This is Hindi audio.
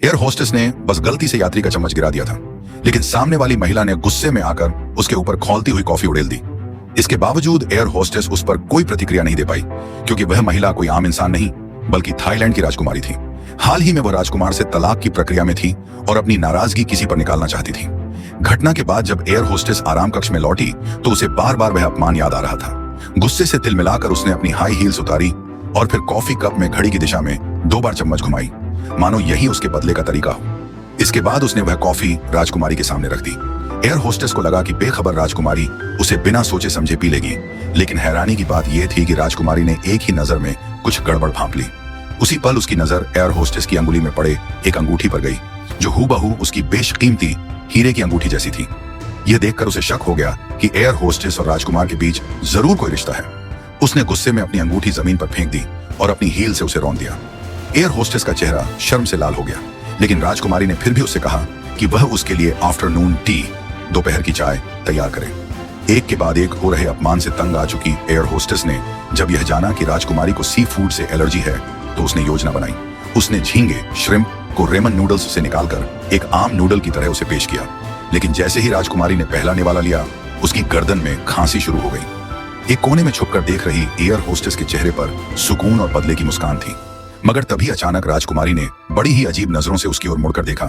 एयर होस्टेस ने बस गलती से यात्री का चम्मच गिरा दिया था, लेकिन सामने वाली महिला ने गुस्से में आकर उसके ऊपर खौलती हुई कॉफी उड़ेल दी। इसके बावजूद एयर होस्टेस उस पर कोई प्रतिक्रिया नहीं दे पाई, क्योंकि वह महिला कोई आम इंसान नहीं बल्कि थाईलैंड की राजकुमारी थी। हाल ही में वह राजकुमार से तलाक की प्रक्रिया में थी और अपनी नाराजगी किसी पर निकालना चाहती थी। घटना के बाद जब एयर होस्टेस आराम कक्ष में लौटी तो उसे बार बार वह अपमान याद आ रहा था। गुस्से से तिल मिलाकर उसने अपनी हाई हील्स उतारी और फिर कॉफी कप में घड़ी की दिशा में 2 बार चम्मच घुमाई, मानो यही उसके बदले का तरीका हो। इसके बाद उसने वह कॉफी राजकुमारी के सामने रख दी। एयर होस्टेस को लगा कि बेखबर राजकुमारी उसे बिना सोचे समझे पी लेगी, लेकिन हैरानी की बात यह थी कि राजकुमारी ने एक ही नजर में कुछ गड़बड़ भांप ली। उसी पल उसकी नजर एयर होस्टेस की अंगुली में पड़े एक अंगूठी पर गई, जो हूबहू उसकी बेशकीमती हीरे की अंगूठी जैसी थी। यह देखकर उसे शक हो गया कि एयर होस्टेस और राजकुमार के बीच जरूर कोई रिश्ता है। उसने गुस्से में अपनी अंगूठी जमीन पर फेंक दी और अपनी हील से उसे रौंद दिया। एयर होस्टेस का चेहरा शर्म से लाल हो गया, लेकिन राजकुमारी ने फिर भी उससे कहा कि वह उसके लिए आफ्टरनून टी, दोपहर की चाय तैयार करे। एक के बाद एक हो रहे अपमान से तंग आ चुकी एयर होस्टेस ने जब यह जाना कि राजकुमारी को सी फूड से एलर्जी है तो उसने योजना बनाई। उसने झींगे श्रिम्प को रेमन नूडल्स से निकालकर एक आम नूडल की तरह उसे पेश किया, लेकिन जैसे ही राजकुमारी ने पहला निवाला लिया, उसकी गर्दन में खांसी शुरू हो गई। एक कोने में छुपकर देख रही एयर होस्टेस के चेहरे पर सुकून और बदले की मुस्कान थी, मगर तभी अचानक राजकुमारी ने बड़ी ही अजीब नजरों से उसकी ओर मुड़कर देखा